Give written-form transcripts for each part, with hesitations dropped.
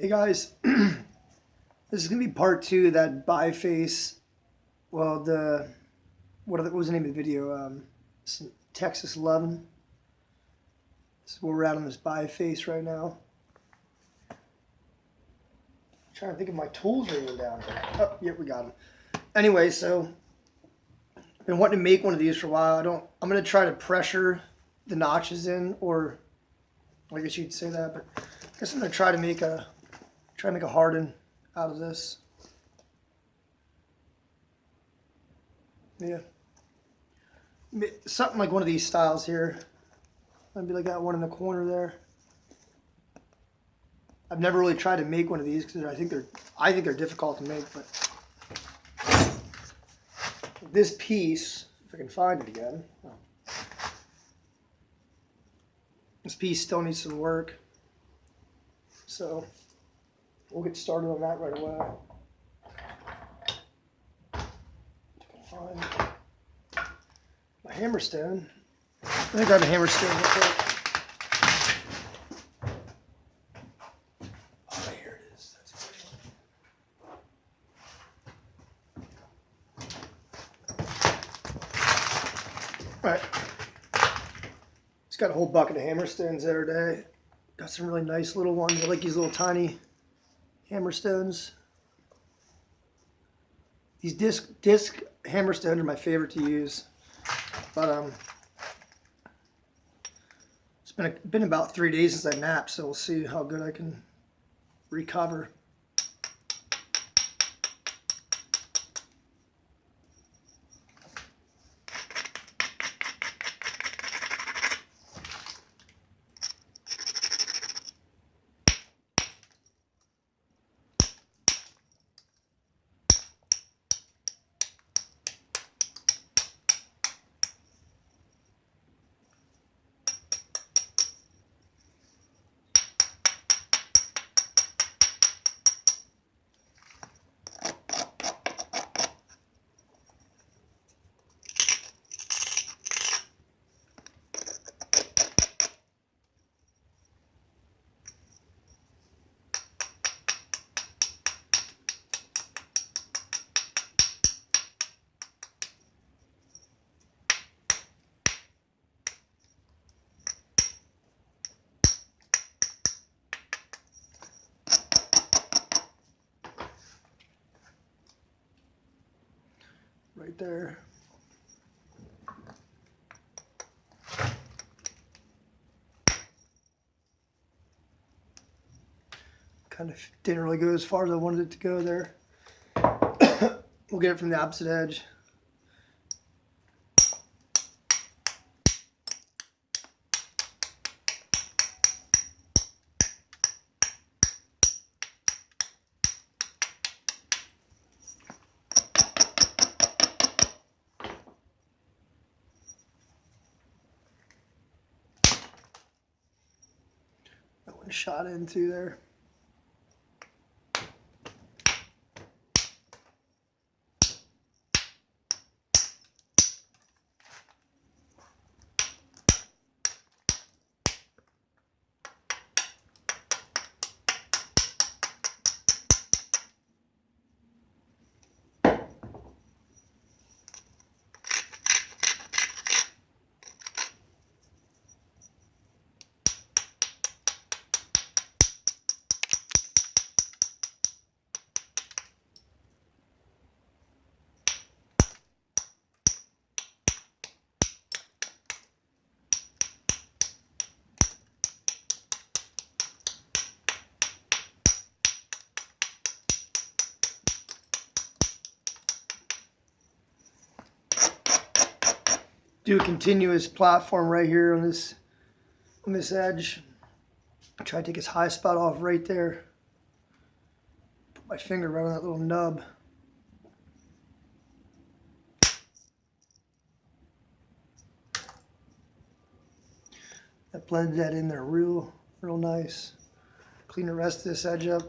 Hey guys, this is gonna be part two of that biface. Well, what was the name of the video? Texas lovin. This is where we're at on this biface right now. Trying to think if my tools are even down here. Oh, yep, we got them. Anyway, so I've been wanting to make one of these for a while. I'm gonna try to pressure the notches in, or I guess you'd say that, but I guess I'm gonna try to make a hardin out of this. Yeah, something like one of these styles here. Maybe like that one in the corner there. I've never really tried to make one of these because I think they're difficult to make. But this piece, if I can find it again, this piece still needs some work. So we'll get started on that right away. Find my hammerstone. Let me grab a hammerstone real quick. Oh, here it is. That's great. All right. Just got a whole bucket of hammerstones there today. Got some really nice little ones. I like these little tiny hammerstones. These disc hammerstones are my favorite to use, but it's been about 3 days since I napped, so we'll see how good I can recover. Right there. Kind of didn't really go as far as I wanted it to go there. We'll get it from the opposite edge. That one shot into there. Do a continuous platform right here on this edge. Try to take his high spot off right there. Put my finger right on that little nub. That blends that in there real nice. Clean the rest of this edge up.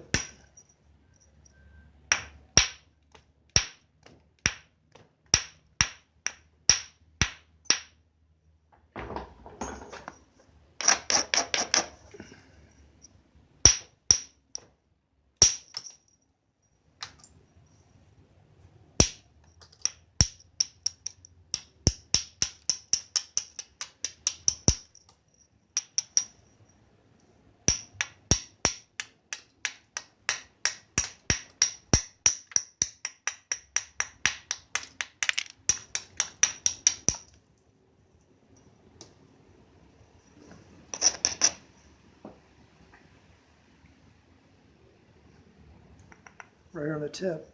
right here on the tip.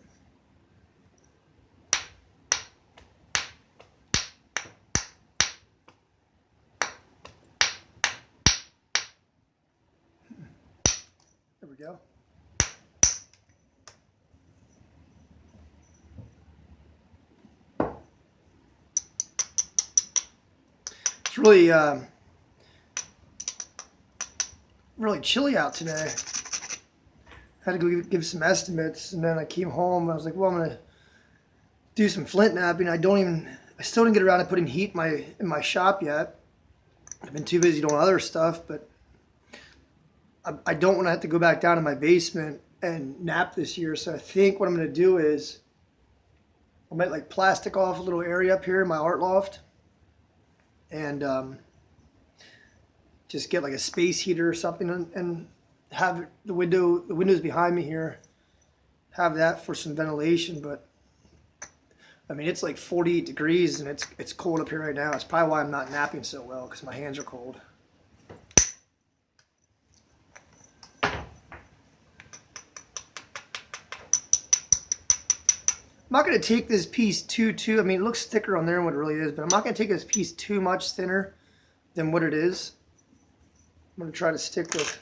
There we go. It's really chilly out today. Had to go give some estimates, and then I came home. I was like, well, I'm gonna do some flint knapping. I still didn't get around to putting heat in my shop yet. I've been too busy doing other stuff, but I don't want to have to go back down to my basement and nap this year. So I think what I'm gonna do is I might like plastic off a little area up here in my art loft, and just get like a space heater or something, and have the windows behind me here, have that for some ventilation. But I mean, it's like 48 degrees and it's cold up here right now. It's probably why I'm not napping so well, because my hands are cold. I'm not going to take this piece too, I mean, it looks thicker on there than what it really is, but I'm not going to take this piece too much thinner than what it is. I'm going to try to stick with,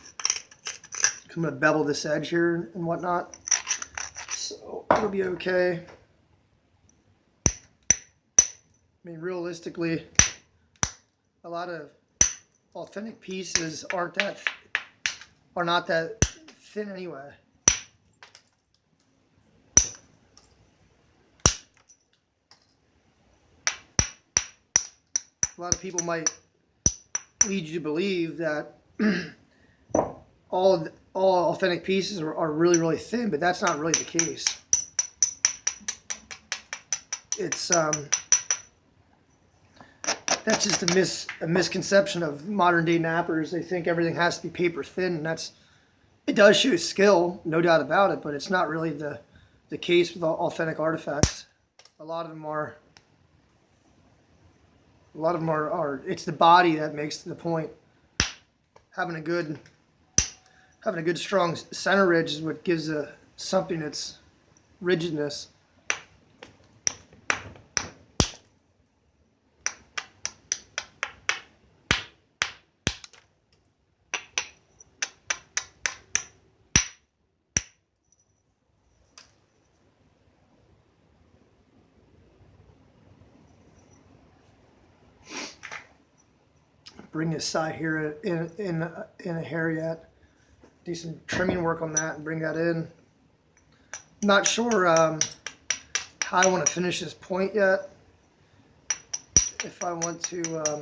I'm going to bevel this edge here and whatnot, so it'll be okay. I mean, realistically, a lot of authentic pieces are not that thin anyway. A lot of people might lead you to believe that all authentic pieces are really, really thin, but that's not really the case. It's that's just a misconception of modern day nappers. They think everything has to be paper thin, and it does show skill, no doubt about it, but it's not really the case with authentic artifacts. A lot of them are. It's the body that makes the point. Having a good strong center ridge is what gives something its rigidness. Bring this side here in a hair yet. Do some trimming work on that and bring that in. Not sure how I want to finish this point yet. If I want to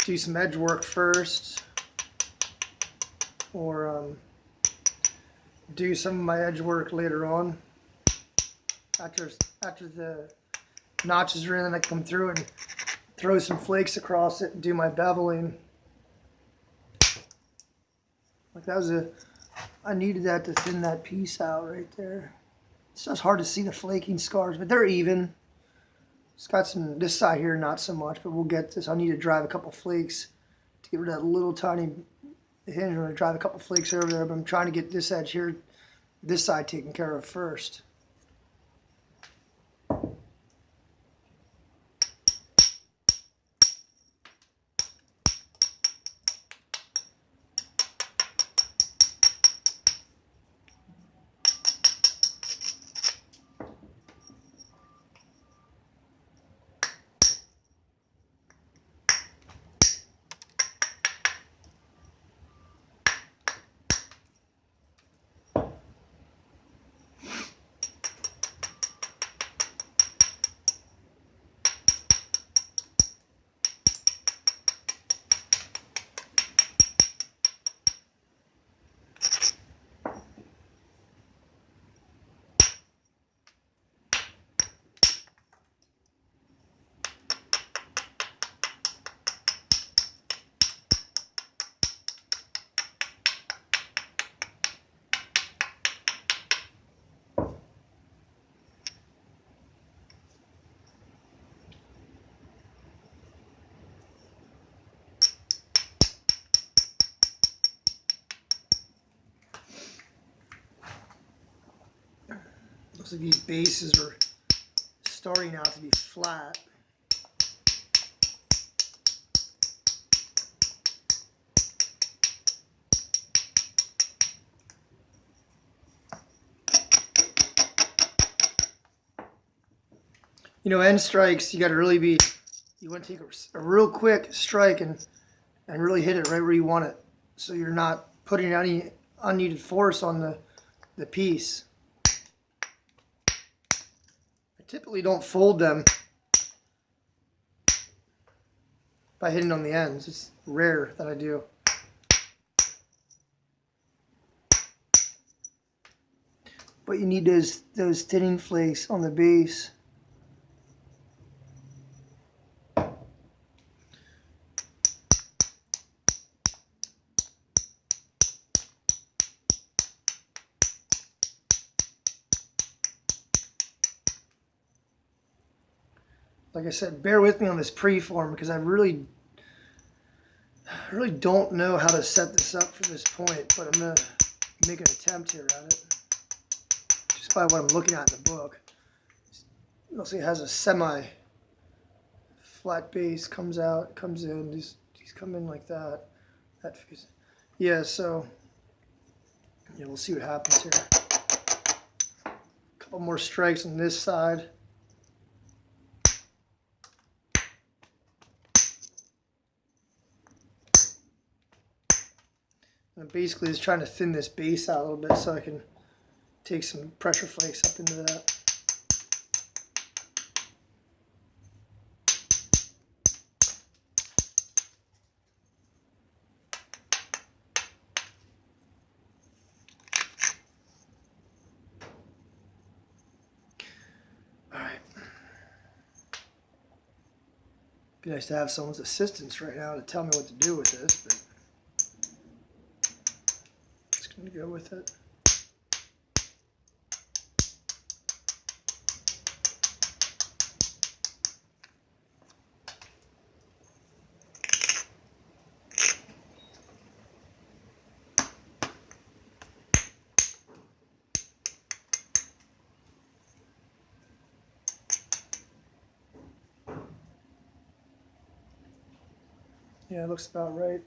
do some edge work first, or do some of my edge work later on. After the notches are in, and I come through and throw some flakes across it and do my beveling. Like I needed that to thin that piece out right there. It's just hard to see the flaking scars, but they're even. It's got some, this side here not so much, but we'll get this. I need to drive a couple flakes to get rid of that little tiny hinge. I'm going to drive a couple flakes over there, but I'm trying to get this edge here, this side taken care of first. Looks like these bases are starting out to be flat. You know, end strikes, you got to really be, you want to take a real quick strike and really hit it right where you want it. So you're not putting any unneeded force on the piece. I typically don't fold them by hitting on the ends. It's rare that I do. But you need those thinning flakes on the base. Like I said, bear with me on this preform because I really don't know how to set this up for this point, but I'm going to make an attempt here at it. Just by what I'm looking at in the book. You'll see it has a semi-flat base, comes out, comes in, these come in like that. Yeah, so yeah, we'll see what happens here. A couple more strikes on this side. And basically it's trying to thin this base out a little bit so I can take some pressure flakes up into that. All right. Be nice to have someone's assistance right now to tell me what to do with this, but just going to go with it. Yeah, it looks about right.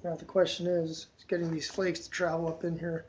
Now the question is getting these flakes to travel up in here.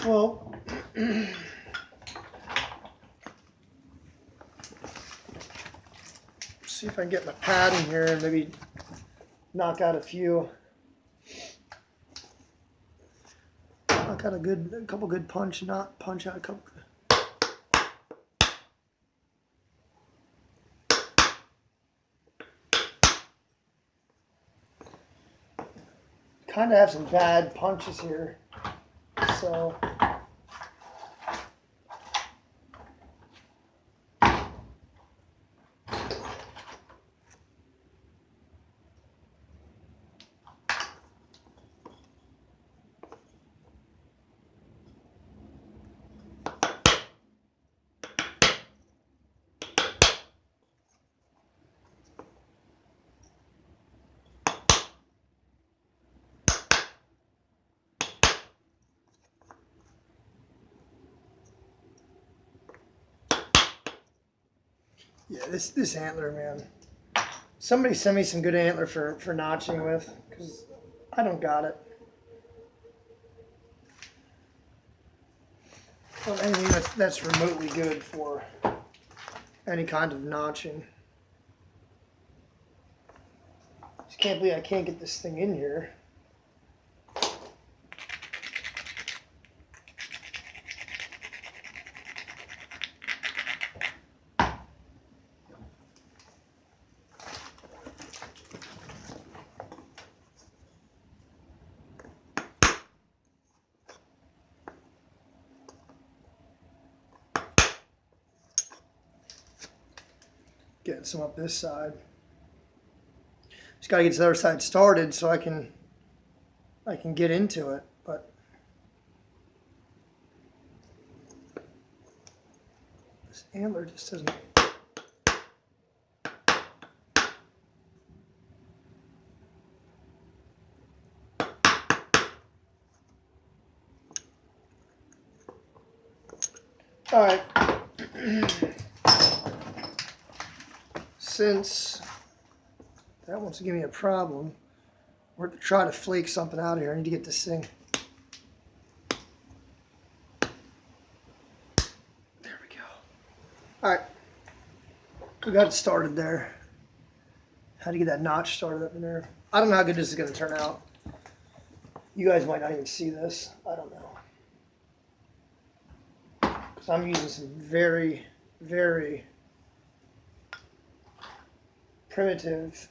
Well, see if I can get my pad in here and maybe knock out a few. Knock out a couple good punch out a couple. Kind of have some bad punches here, so. Yeah, this antler, man. Somebody send me some good antler for notching with, because I don't got it. Well, anything that's remotely good for any kind of notching. Just can't believe I can't get this thing in here. Getting some up this side. Just got to get this other side started so I can get into it. But this antler just doesn't. All right. Since that wants to give me a problem, we're going to try to flake something out of here. I need to get this thing. There we go. All right. We got it started there. How to get that notch started up in there. I don't know how good this is going to turn out. You guys might not even see this. I don't know. Because I'm using some very, very primitive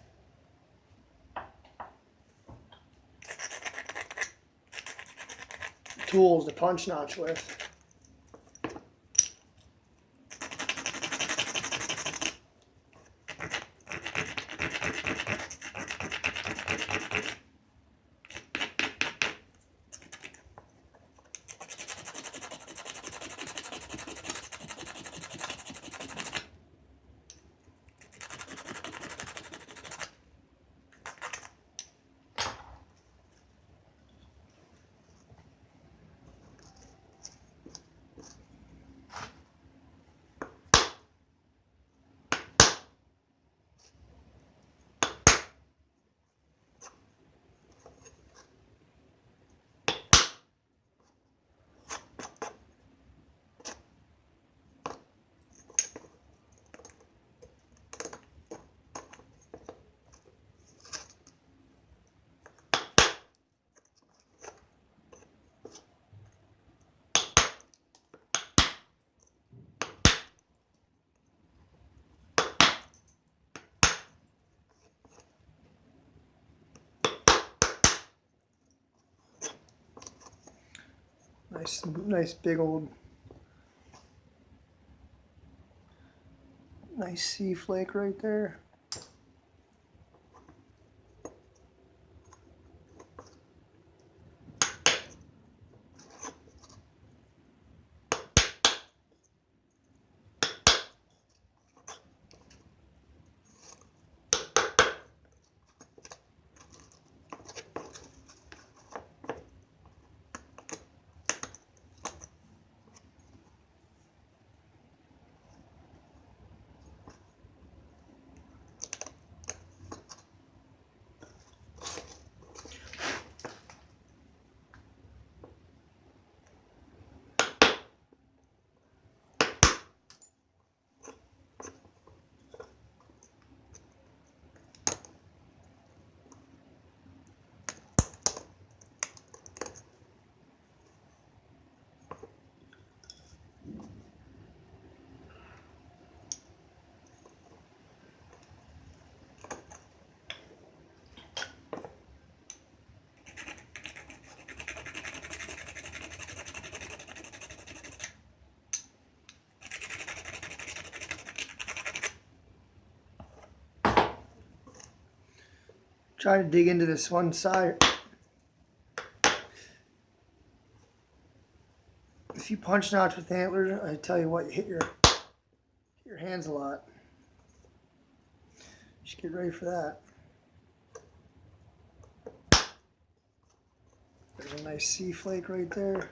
tools to punch notch with. Nice big old, nice sea flake right there. Trying to dig into this one side. If you punch notch with antlers, I tell you what, you hit your hands a lot. Just get ready for that. There's a nice sea flake right there.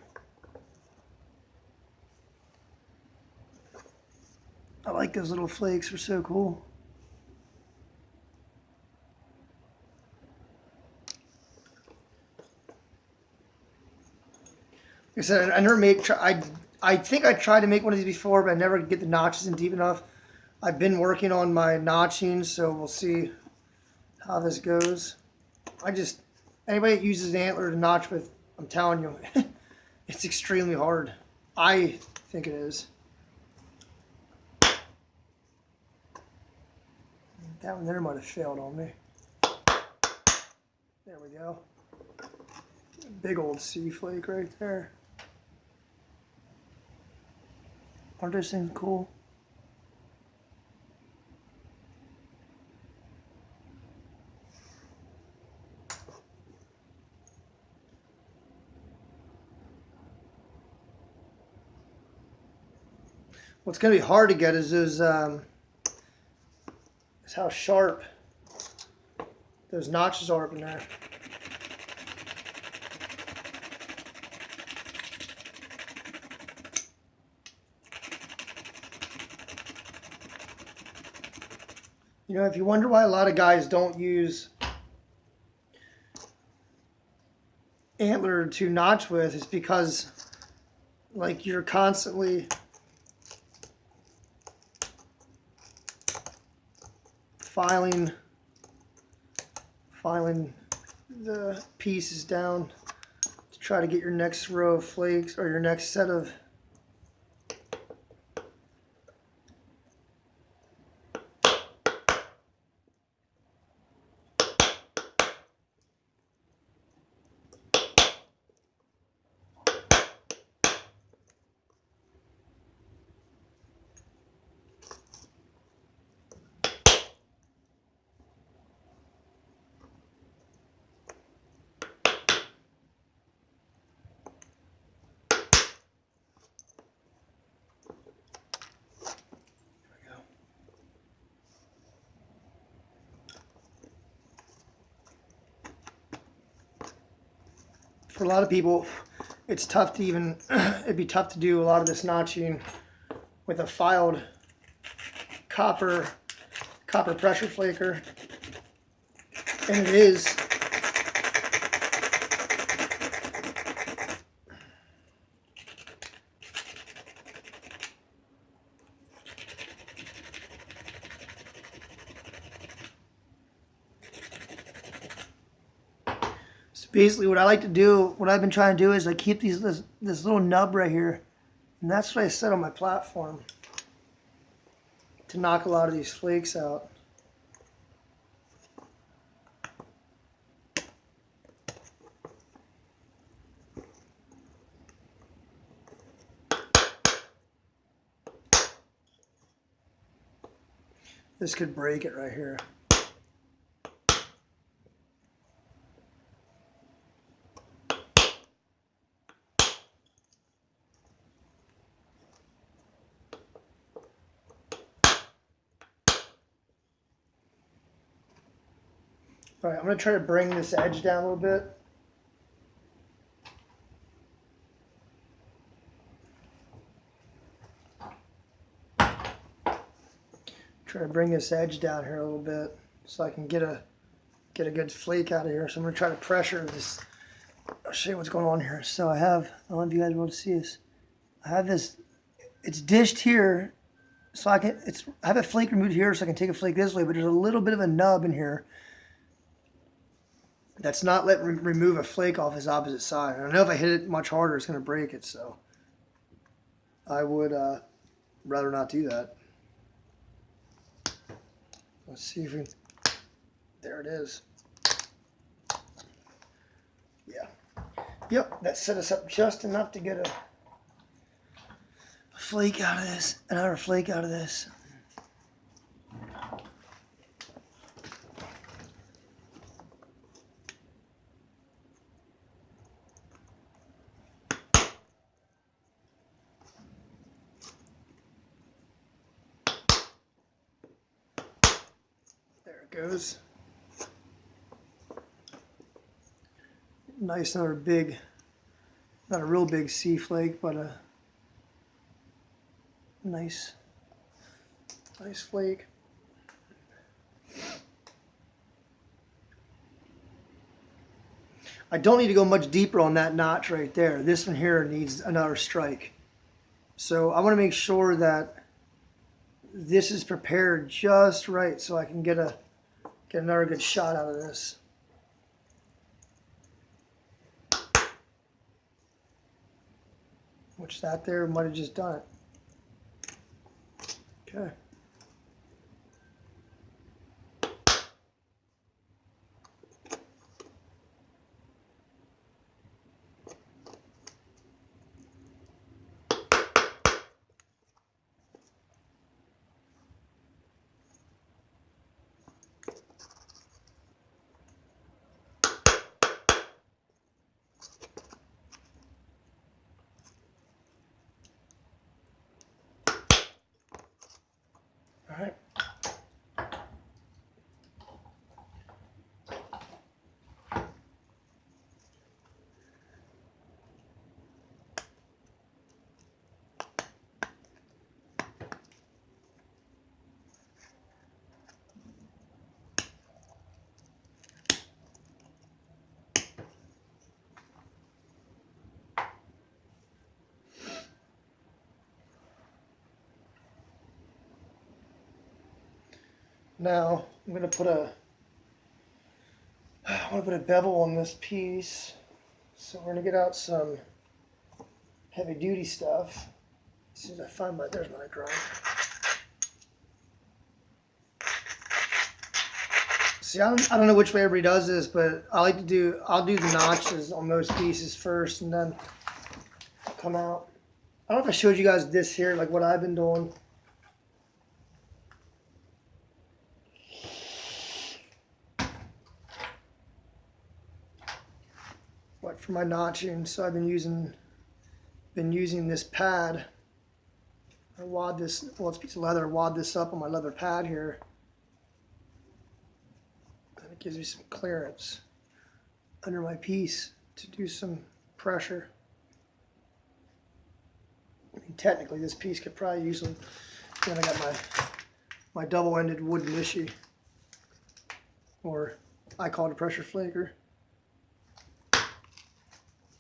I like those little flakes, they're so cool. Like I said, I never made. I think I tried to make one of these before, but I never get the notches in deep enough. I've been working on my notching, so we'll see how this goes. Anybody that uses an antler to notch with, I'm telling you, it's extremely hard. I think it is. That one there might have failed on me. There we go. Big old sea flake right there. Aren't those things cool? What's going to be hard to get is those, is how sharp those notches are up in there. You know, if you wonder why a lot of guys don't use antler to notch with, it's because, like, you're constantly filing the pieces down to try to get your next row of flakes or your next set of for a lot of people, it's tough to even, it'd be tough to do a lot of this notching with a filed copper pressure flaker. And it is. Basically, what I like to do, what I've been trying to do is I keep this little nub right here, and that's what I set on my platform to knock a lot of these flakes out. This could break it right here. All right, I'm going to try to bring this edge down a little bit. Try to bring this edge down here a little bit so I can get a good flake out of here. So I'm going to try to pressure this. I'll show you what's going on here. So I don't know if you guys will be able to see this. I have this, it's dished here, so I have a flake removed here so I can take a flake this way, but there's a little bit of a nub in here that's not letting remove a flake off his opposite side. And I know if I hit it much harder, it's going to break it, so I would rather not do that. Let's see if we, there it is. Yeah. Yep, that set us up just enough to get a flake out of this, another flake out of this. that goes. Nice, another big, not a real big sea flake, but a nice flake. I don't need to go much deeper on that notch right there. This one here needs another strike. So I want to make sure that this is prepared just right so I can get another good shot out of this. Which that there might have just done it. Okay. All right. Now I'm going to put a bevel on this piece. So we're going to get out some heavy duty stuff. As soon as I find there's my grind. See, I don't know which way everybody does this, but I'll do the notches on most pieces first and then come out. I don't know if I showed you guys this here, like what I've been doing. But for my notching, so I've been using this pad. I wad this, well, it's a piece of leather. I wad this up on my leather pad here. And it gives me some clearance under my piece to do some pressure. I mean, technically, this piece could probably use some. Then I got my double-ended wooden issue, or I call it a pressure flaker.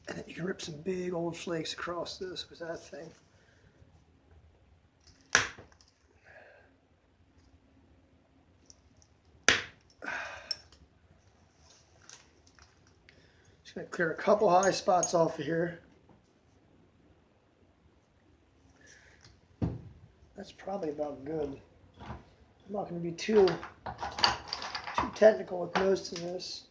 And then you can rip some big old flakes across this with that thing. Just going to clear a couple high spots off of here. That's probably about good. I'm not going to be too technical with most of this.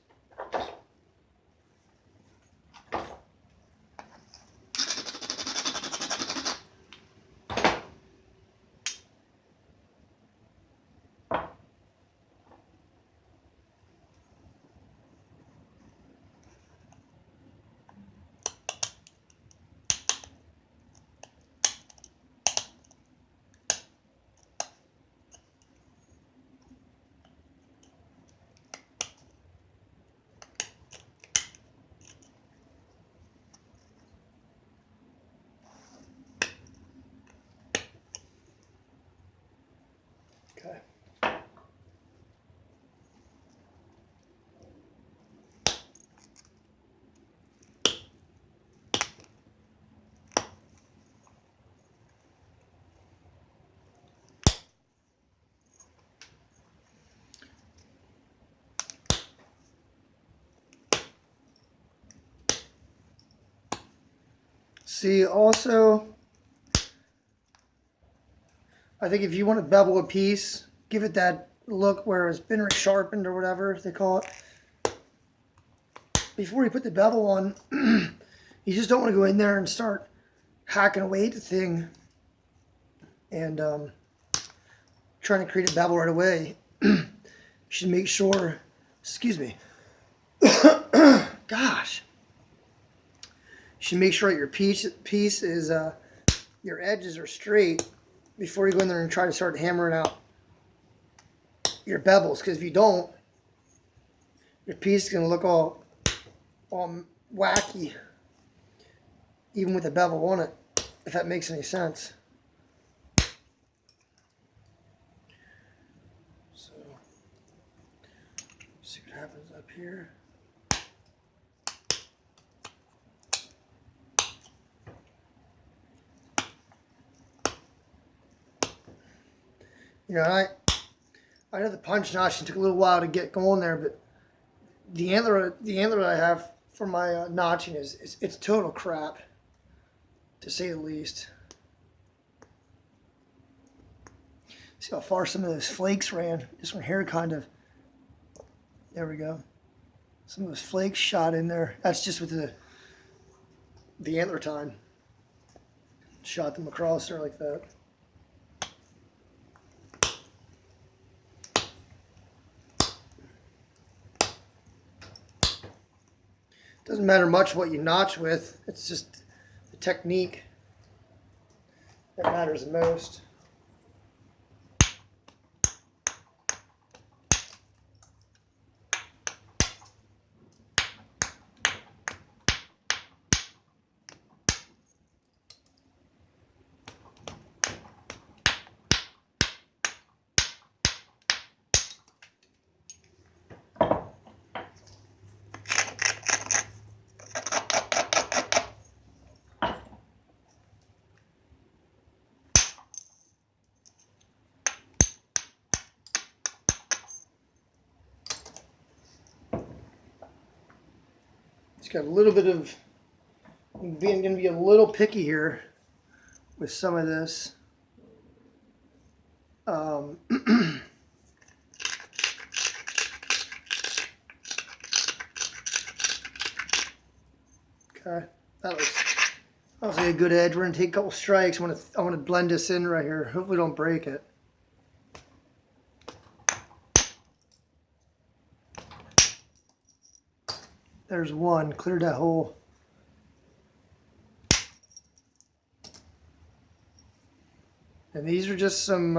Okay. See, also, I think if you want to bevel a piece, give it that look where it's been sharpened or whatever they call it. Before you put the bevel on, you just don't want to go in there and start hacking away at the thing and trying to create a bevel right away. You should make sure, excuse me, gosh. You should make sure that your piece is, your edges are straight before you go in there and try to start hammering out. your bevels, because if you don't, your piece is going to look all wacky, even with a bevel on it, if that makes any sense. So, see what happens up here. You know, I know the punch notching took a little while to get going there, but the antler that I have for my notching it's total crap, to say the least. See how far some of those flakes ran. Just my hair kind of. There we go. Some of those flakes shot in there. That's just with the antler time. Shot them across there like that. Doesn't matter much what you notch with. It's just the technique that matters the most. It's got a little bit of, I'm going to be a little picky here with some of this. Okay, that was like a good edge. We're going to take a couple strikes. I want to blend this in right here. Hopefully don't break it. There's one, cleared that hole. And these are just some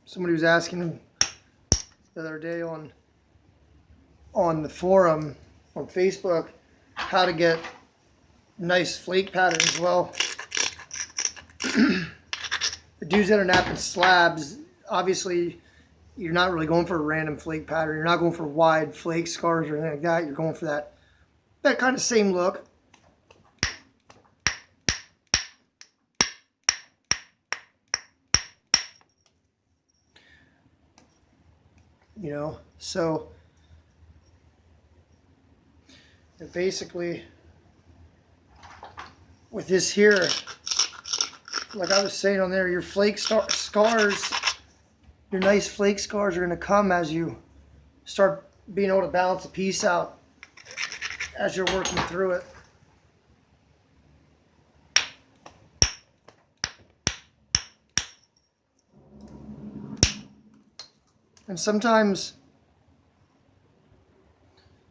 somebody was asking the other day on the forum on Facebook how to get nice flake patterns. Well, the dudes that are napping slabs, obviously you're not really going for a random flake pattern. You're not going for wide flake scars or anything like that. You're going for that kind of same look. You know, so basically with this here, like I was saying on there, your flake scars, your nice flake scars are going to come as you start being able to balance the piece out as you're working through it. And sometimes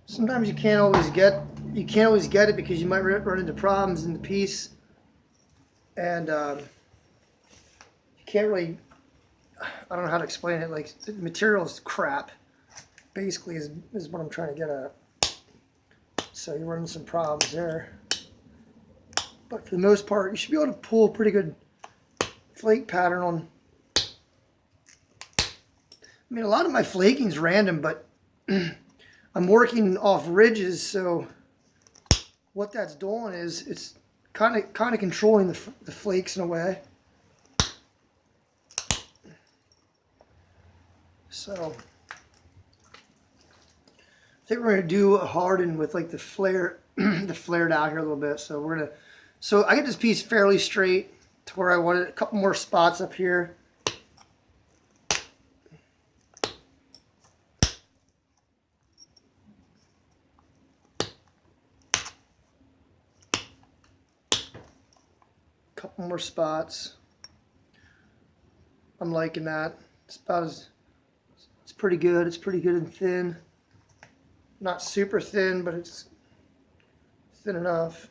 you can't always get it because you might run into problems in the piece, and you can't really, I don't know how to explain it. Like, the material is crap, basically, is what I'm trying to get at. So you're running some problems there. But for the most part, you should be able to pull a pretty good flake pattern on. I mean, a lot of my flaking's random, but I'm working off ridges, so what that's doing is it's kind of controlling the flakes in a way. So I think we're gonna do a hardin with like the flared out here a little bit. So I get this piece fairly straight to where I wanted a couple more spots up here. Couple more spots. I'm liking that. It's pretty good. It's pretty good and thin. Not super thin, but it's thin enough.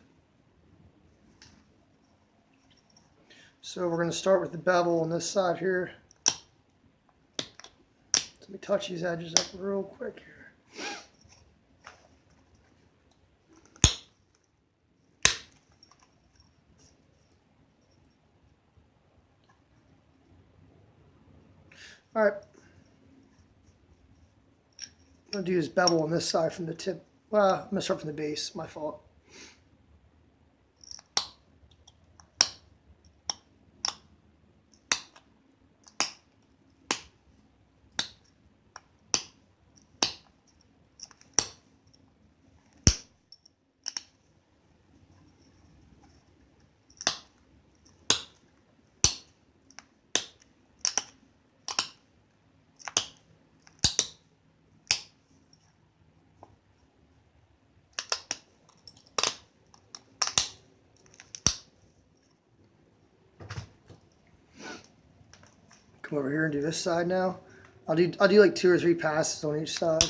So we're going to start with the bevel on this side here. Let me touch these edges up real quick here. All right. I'm going to do this bevel on this side from the tip. Well, I'm going to start from the base. My fault. Come over here and do this side now. I'll do like 2 or 3 passes on each side.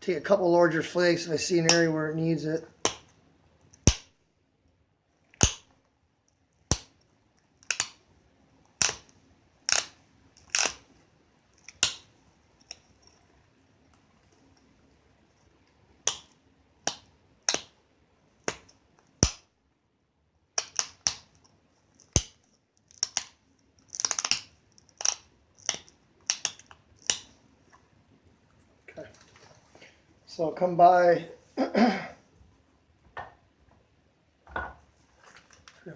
Take a couple larger flakes if I see an area where it needs it. So I'll come by,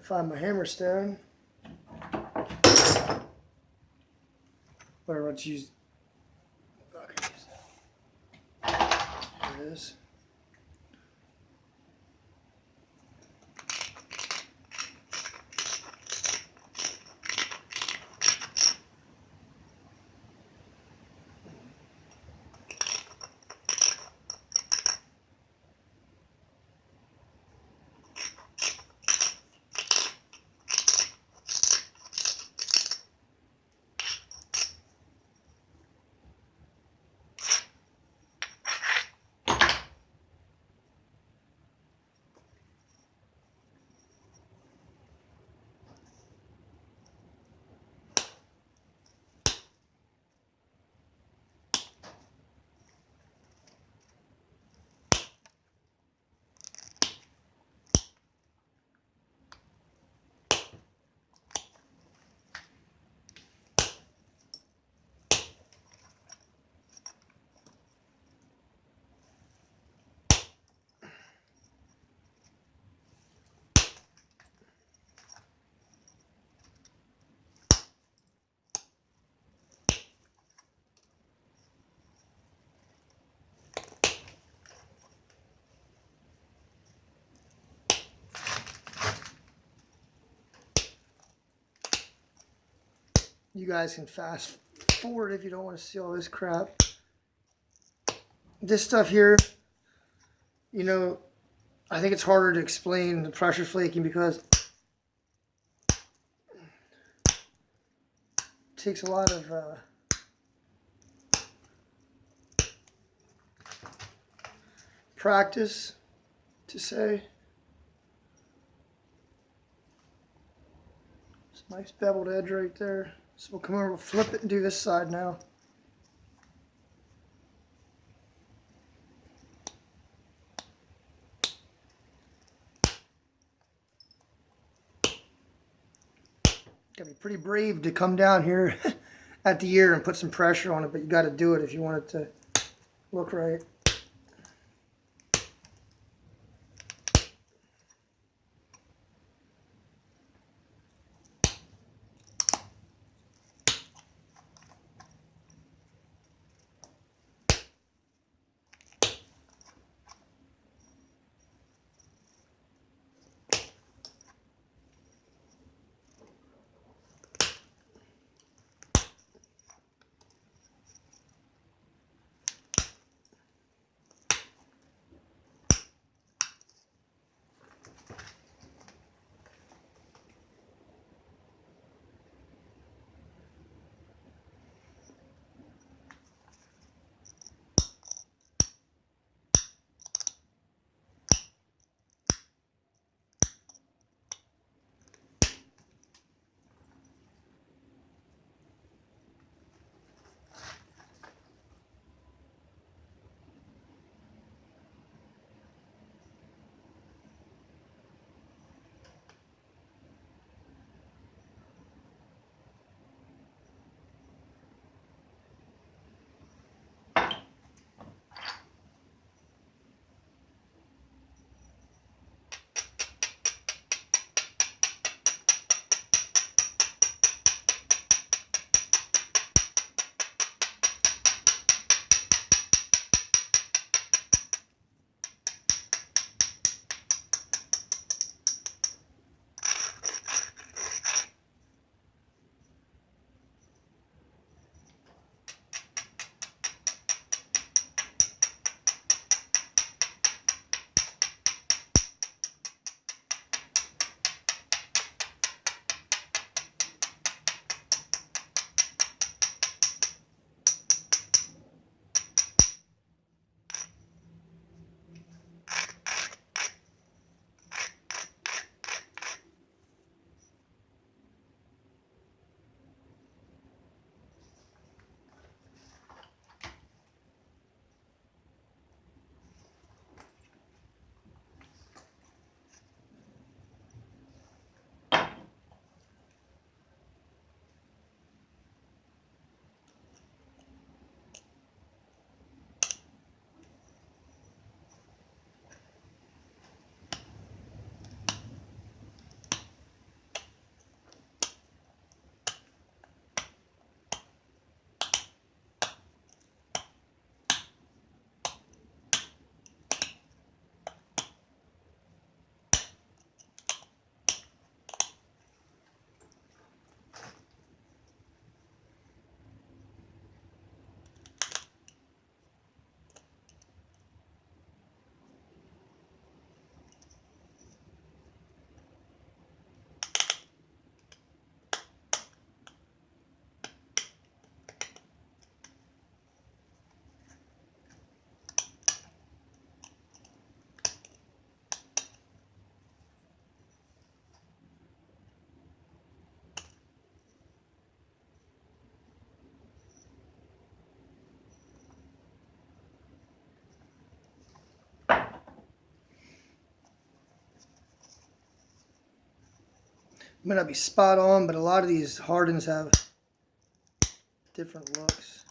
find my hammerstone. Whatever, let's use. Okay, there it is. You guys can fast forward if you don't want to see all this crap. This stuff here, you know, I think it's harder to explain the pressure flaking because it takes a lot of practice to say. It's a nice beveled edge right there. So we'll come over, we'll flip it and do this side now. Gotta be pretty brave to come down here at the ear and put some pressure on it, but you gotta do it if you want it to look right. Might not be spot on, but a lot of these hardins have different looks.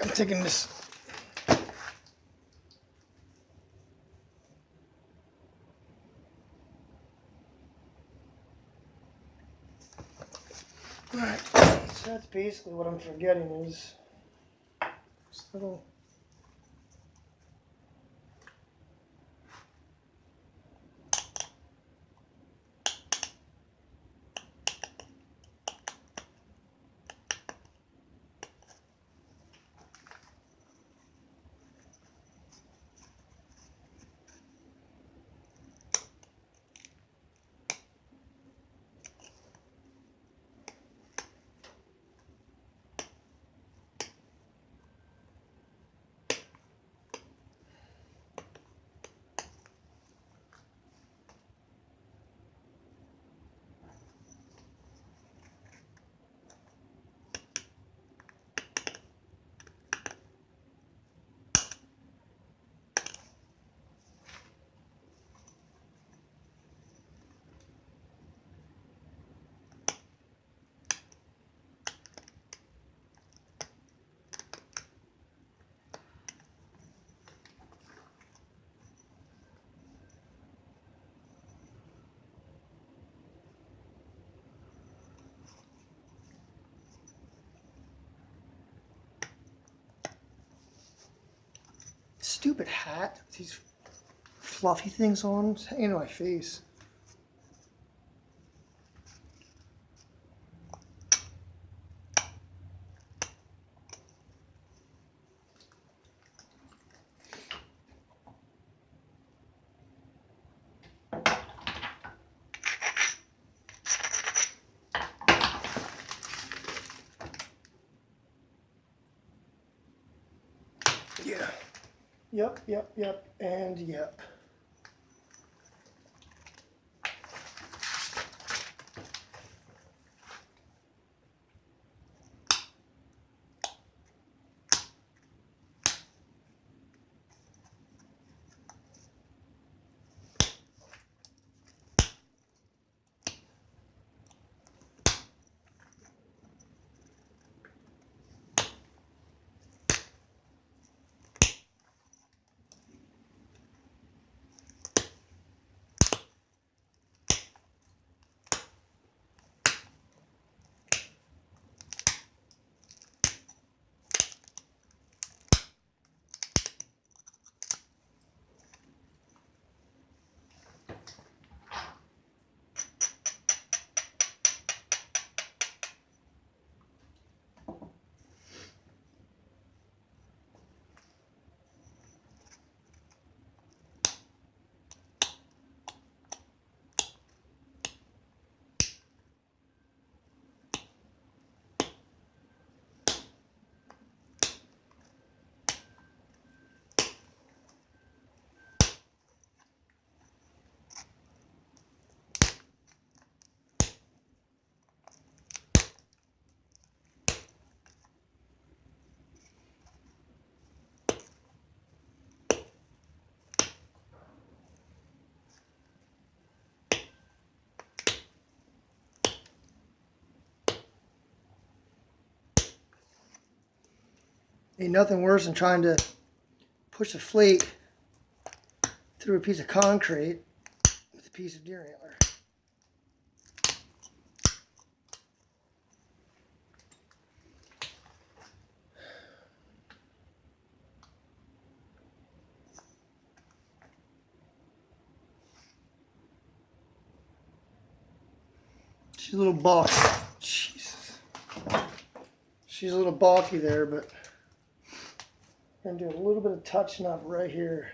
I'm taking this. Alright, so that's basically what I'm forgetting is this little. Stupid hat with these fluffy things on. It's hanging in my face. Yeah. Yep, and yep. Ain't nothing worse than trying to push a flake through a piece of concrete with a piece of deer antler. She's a little bulky. Jesus. She's a little bulky there, but I'm going to do a little bit of touching up right here.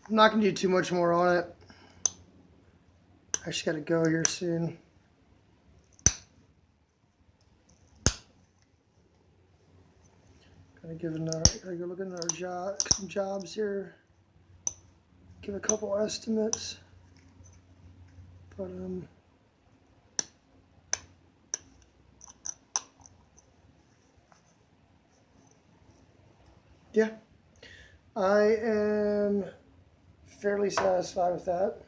I'm not going to do too much more on it. I just got to go here soon. Gotta go look at some jobs here. Give a couple estimates. But yeah, I am fairly satisfied with that.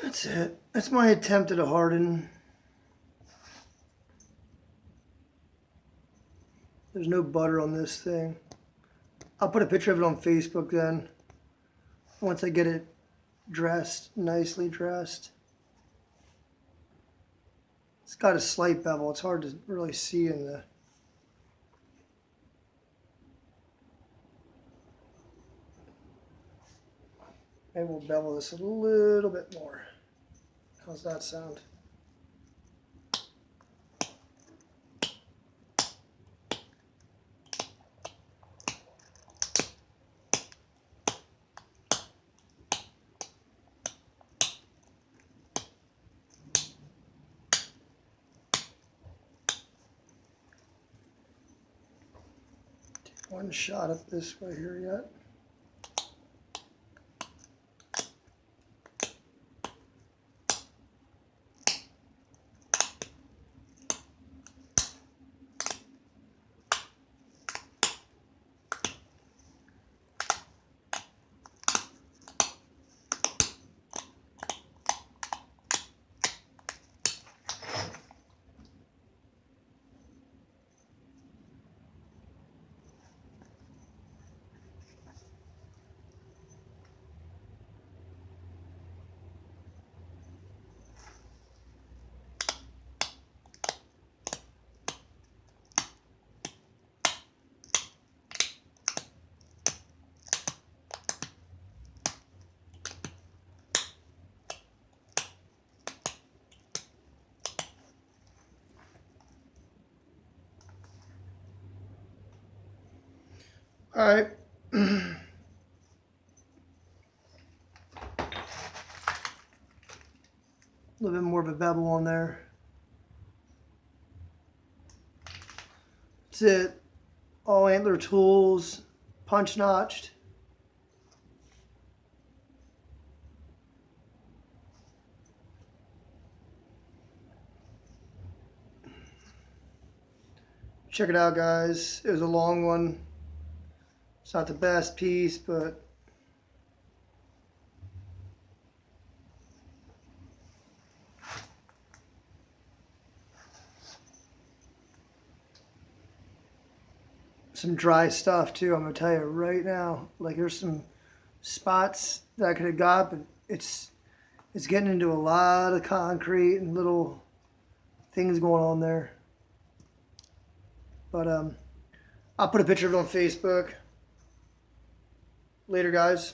That's it. That's my attempt at a hardin. There's no butter on this thing. I'll put a picture of it on Facebook then, once I get it dressed, nicely dressed. It's got a slight bevel. It's hard to really see in the... Maybe we'll bevel this a little bit more. How's that sound? One shot up this way here yet. All right. A little bit more of a bevel on there. That's it. All antler tools, punch notched. Check it out, guys. It was a long one. It's not the best piece, but some dry stuff too. I'm gonna tell you right now. Like there's some spots that I could have got, but it's getting into a lot of concrete and little things going on there. But I'll put a picture of it on Facebook. Later, guys.